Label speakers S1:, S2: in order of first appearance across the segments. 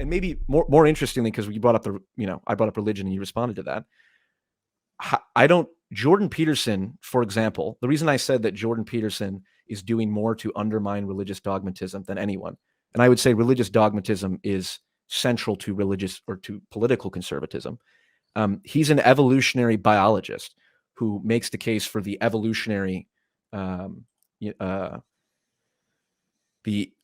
S1: and maybe more interestingly, because you brought up I brought up religion and you responded to that. Jordan Peterson, for example, the reason I said that Jordan Peterson is doing more to undermine religious dogmatism than anyone, and I would say religious dogmatism is central to religious or to political conservatism. He's an evolutionary biologist who makes the case for the evolutionary,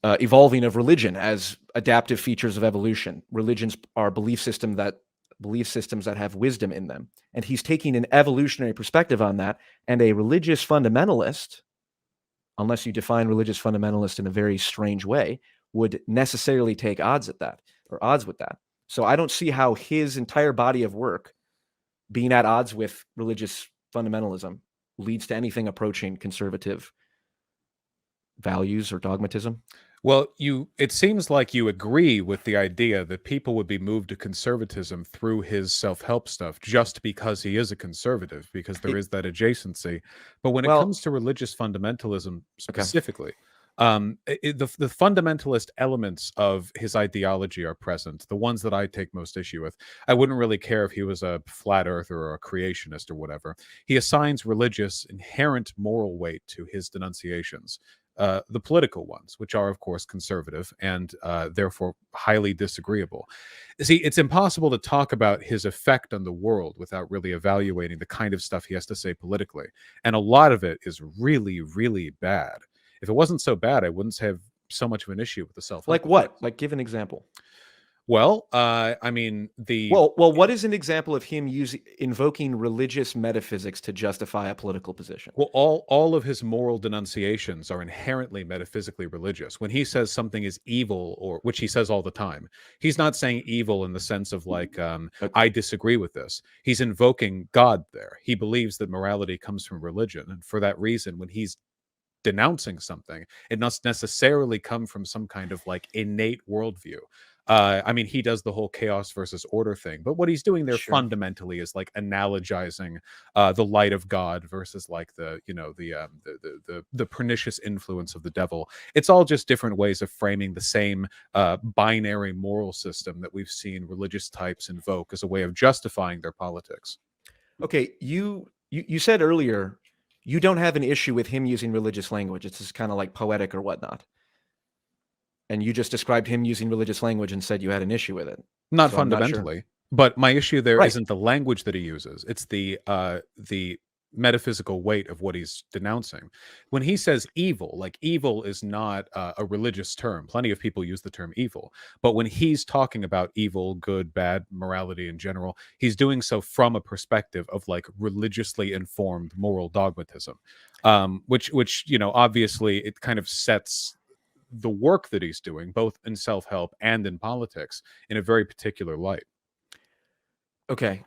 S1: evolving of religion as adaptive features of evolution. Religions are belief systems that have wisdom in them. And he's taking an evolutionary perspective on that. And a religious fundamentalist, unless you define religious fundamentalist in a very strange way, would necessarily take odds with that. So I don't see how his entire body of work being at odds with religious fundamentalism leads to anything approaching conservative values or dogmatism.
S2: Well, it seems like you agree with the idea that people would be moved to conservatism through his self-help stuff just because he is a conservative, because there is that adjacency. But when it comes to religious fundamentalism specifically, the fundamentalist elements of his ideology are present, the ones that I take most issue with. I wouldn't really care if he was a flat earther or a creationist or whatever. He assigns religious inherent moral weight to his denunciations. The political ones, which are, of course, conservative and therefore highly disagreeable. See, it's impossible to talk about his effect on the world without really evaluating the kind of stuff he has to say politically. And a lot of it is really, really bad. If it wasn't so bad, I wouldn't have so much of an issue with the self-help.
S1: Like what? Like, give an example.
S2: Well, I mean,
S1: what is an example of him invoking religious metaphysics to justify a political position?
S2: Well, all of his moral denunciations are inherently metaphysically religious. When he says something is evil, or which he says all the time, he's not saying evil in the sense of like, I disagree with this. He's invoking God there. He believes that morality comes from religion. And for that reason, when he's denouncing something, it must necessarily come from some kind of like innate worldview. I mean, he does the whole chaos versus order thing, but what he's doing there fundamentally is like analogizing the light of God versus like the pernicious influence of the devil. It's all just different ways of framing the same binary moral system that we've seen religious types invoke as a way of justifying their politics.
S1: Okay, you said earlier you don't have an issue with him using religious language. It's just kind of like poetic or whatnot. And you just described him using religious language and said you had an issue with it.
S2: Not fundamentally, but my issue there isn't the language that he uses. It's the metaphysical weight of what he's denouncing. When he says evil, like evil is not a religious term. Plenty of people use the term evil. But when he's talking about evil, good, bad, morality in general, he's doing so from a perspective of like religiously informed moral dogmatism, which obviously it kind of sets the work that he's doing, both in self-help and in politics, in a very particular light.
S1: Okay.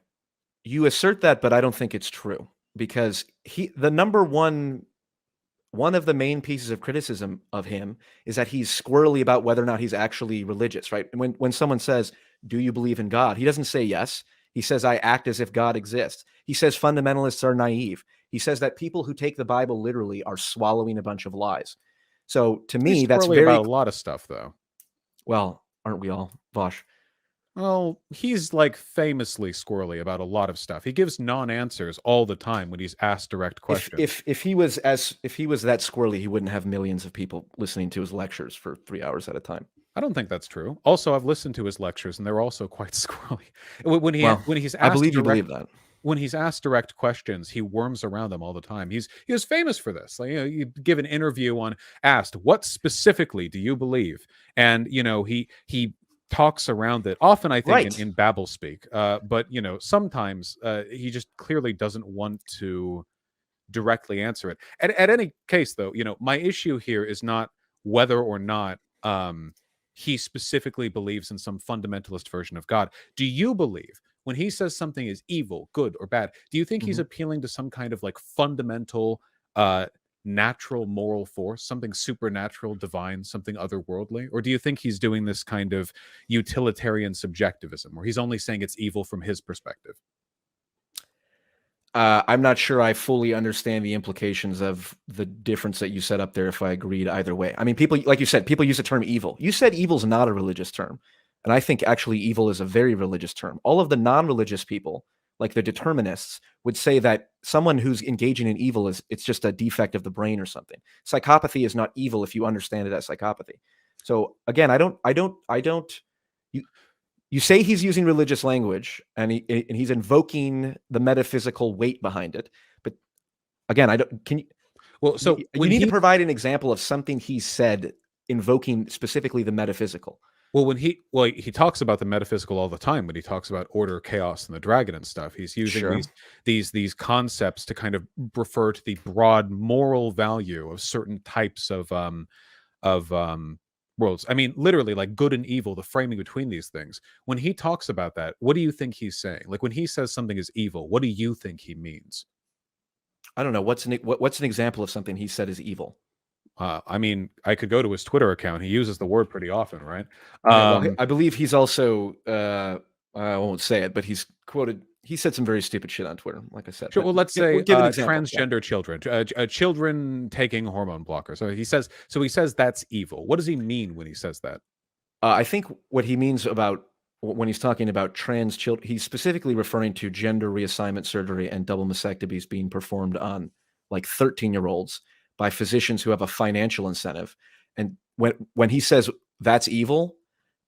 S1: You assert that, but I don't think it's true, because one of the main pieces of criticism of him is that he's squirrely about whether or not he's actually religious, right? When someone says, do you believe in God? He doesn't say yes. He says, I act as if God exists. He says fundamentalists are naive. He says that people who take the Bible literally are swallowing a bunch of lies. So to me, that's very
S2: about a lot of stuff, though.
S1: Well, aren't we all, Vaush?
S2: Well, he's like famously squirrely about a lot of stuff. He gives non-answers all the time when he's asked direct questions.
S1: If he was that squirrely, he wouldn't have millions of people listening to his lectures for 3 hours at a time.
S2: I don't think that's true. Also, I've listened to his lectures, and they're also quite squirrely. When he's asked,
S1: I believe you believe that.
S2: When he's asked direct questions, he worms around them all the time. He was famous for this. Like, you give an interview on asked, what specifically do you believe? And he talks around it often, I think, in babble speak. But sometimes he just clearly doesn't want to directly answer it. At any case, though, my issue here is not whether or not he specifically believes in some fundamentalist version of God. Do you believe when he says something is evil, good, or bad, do you think he's appealing to some kind of like fundamental natural moral force, something supernatural, divine, something otherworldly? Or do you think he's doing this kind of utilitarian subjectivism where he's only saying it's evil from his perspective?
S1: I'm not sure I fully understand the implications of the difference that you set up there if I agreed either way. I mean, people, like you said, people use the term evil. You said evil's not a religious term. And I think actually evil is a very religious term. All of the non-religious people, like the determinists, would say that someone who's engaging in evil it's just a defect of the brain or something. Psychopathy is not evil if you understand it as psychopathy. So again, you say he's using religious language and he's invoking the metaphysical weight behind it. But again, you need to provide an example of something he said invoking specifically the metaphysical.
S2: Well, when he talks about the metaphysical all the time, when he talks about order, chaos, and the dragon and stuff, he's using these concepts to kind of refer to the broad moral value of certain types of worlds. I mean, literally, like good and evil, the framing between these things. When he talks about that, what do you think he's saying? Like when he says something is evil, what do you think he means?
S1: I don't know. What's an example of something he said is evil?
S2: I mean, I could go to his Twitter account. He uses the word pretty often, right?
S1: I believe he's also, I won't say it, but he's quoted, he said some very stupid shit on Twitter, like I said.
S2: Sure, well, let's say transgender children, children taking hormone blockers. So he says that's evil. What does he mean when he says that?
S1: I think what he means about when he's talking about trans children, he's specifically referring to gender reassignment surgery and double mastectomies being performed on like 13-year-olds by physicians who have a financial incentive. And when he says that's evil,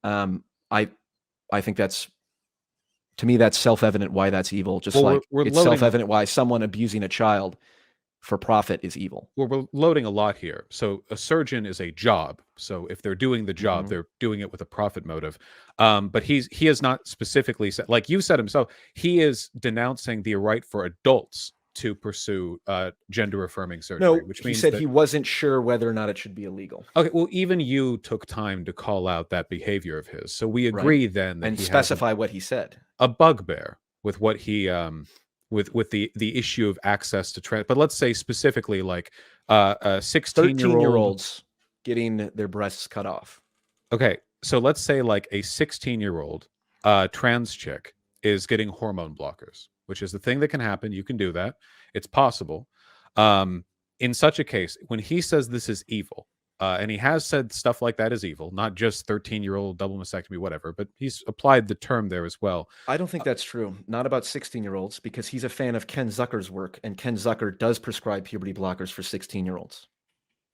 S1: I think to me that's self-evident why that's evil. Just it's self-evident why someone abusing a child for profit is evil.
S2: Well, we're loading a lot here. So a surgeon is a job. So if they're doing the job, they're doing it with a profit motive. But he has not specifically said, like you said himself, he is denouncing the right for adults to pursue gender affirming surgery, which means
S1: he said he wasn't sure whether or not it should be illegal.
S2: Okay, well, even you took time to call out that behavior of his, so we agree then that
S1: and specify what he said.
S2: A bugbear with what he with the issue of access to trans. But let's say specifically like
S1: 13-year-olds getting their breasts cut off.
S2: Okay, so let's say like a 16-year-old trans chick is getting hormone blockers, which is the thing that can happen. You can do that. It's possible. In such a case, when he says this is evil, and he has said stuff like that is evil, not just 13-year-old double mastectomy, whatever, but he's applied the term there as well.
S1: I don't think that's true. Not about 16-year-olds, because he's a fan of Ken Zucker's work, and Ken Zucker does prescribe puberty blockers for 16-year-olds.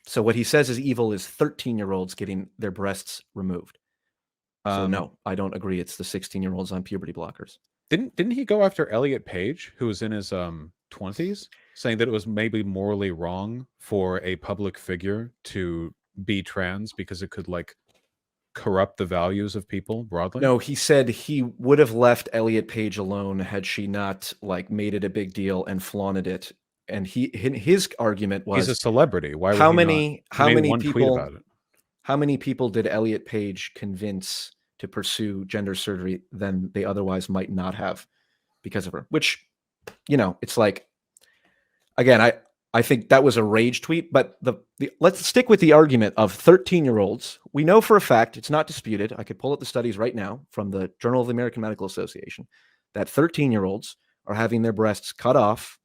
S1: So what he says is evil is 13-year-olds getting their breasts removed. So no, I don't agree. It's the 16-year-olds on puberty blockers.
S2: Didn't he go after Elliot Page, who was in his 20s, saying that it was maybe morally wrong for a public figure to be trans because it could like corrupt the values of people broadly?
S1: No, he said he would have left Elliot Page alone had she not like made it a big deal and flaunted it. And his argument was
S2: he's a celebrity. Why would
S1: how many people did Elliot Page convince to pursue gender surgery than they otherwise might not have because of her? Which, it's like, again, I think that was a rage tweet, but let's stick with the argument of 13-year-olds. We know for a fact, it's not disputed. I could pull up the studies right now from the Journal of the American Medical Association that 13-year-olds are having their breasts cut off,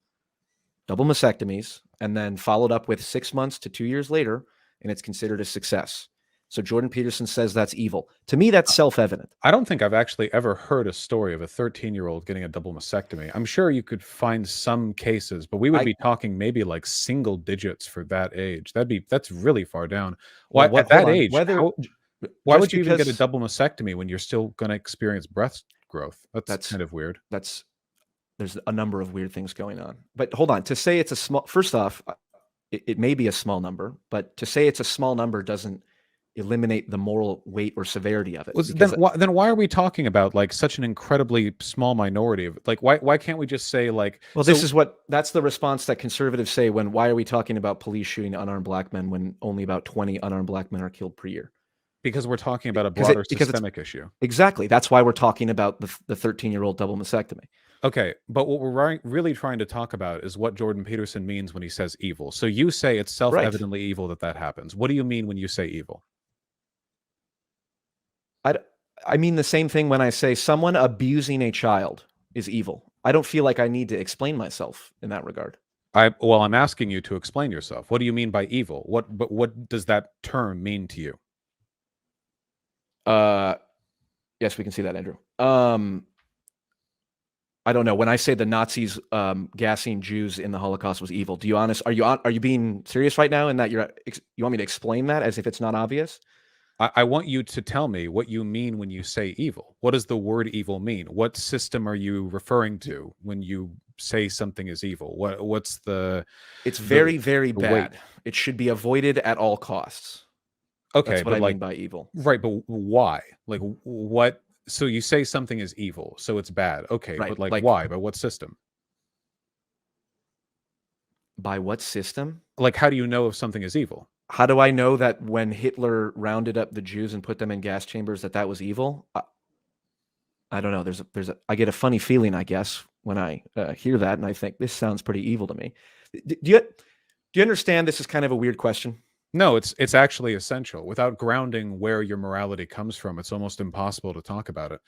S1: double mastectomies, and then followed up with 6 months to 2 years later, and it's considered a success. So Jordan Peterson says that's evil. To me, that's self-evident.
S2: I don't think I've actually ever heard a story of a 13-year-old getting a double mastectomy. I'm sure you could find some cases, but we would be talking maybe like single digits for that age. That's really far down. Why at that age? Why would you even get a double mastectomy when you're still going to experience breast growth? That's kind of weird.
S1: There's a number of weird things going on. But hold on, to say it's a small, first off, it may be a small number, but to say it's a small number doesn't eliminate the moral weight or severity of it.
S2: Then why are we talking about like such an incredibly small minority of like why can't we just say like,
S1: well, that's the response that conservatives say when why are we talking about police shooting unarmed black men when only about 20 unarmed black men are killed per year?
S2: Because we're talking about a broader systemic issue.
S1: Exactly. That's why we're talking about the 13-year-old double mastectomy.
S2: Okay, but what we're really trying to talk about is what Jordan Peterson means when he says evil. So you say it's self-evidently evil that happens. What do you mean when you say evil?
S1: I mean the same thing when I say someone abusing a child is evil. I don't feel like I need to explain myself in that regard.
S2: I'm asking you to explain yourself. What do you mean by evil? What does that term mean to you?
S1: Yes, we can see that, Andrew. I don't know. When I say the Nazis gassing Jews in the Holocaust was evil, are you being serious right now in that you want me to explain that as if it's not obvious?
S2: I want you to tell me what you mean when you say evil. What does the word evil mean? What system are you referring to when you say something is evil? What's
S1: It's
S2: the
S1: very, very
S2: weight?
S1: bad. It should be avoided at all costs.
S2: Okay,
S1: That's what
S2: but
S1: I
S2: like
S1: mean by evil.
S2: right, but why? Like what? So you say something is evil, so it's bad. Okay,
S1: Right.
S2: but like
S1: Like,
S2: why? By what system?
S1: by what system?
S2: Like how do you know if something is evil?
S1: How do I know that when Hitler rounded up the Jews and put them in gas chambers that was evil? I don't know. I get a funny feeling, I guess, when I hear that, and I think this sounds pretty evil to me. Do you understand? This is kind of a weird question.
S2: No, it's actually essential. Without grounding where your morality comes from, it's almost impossible to talk about it.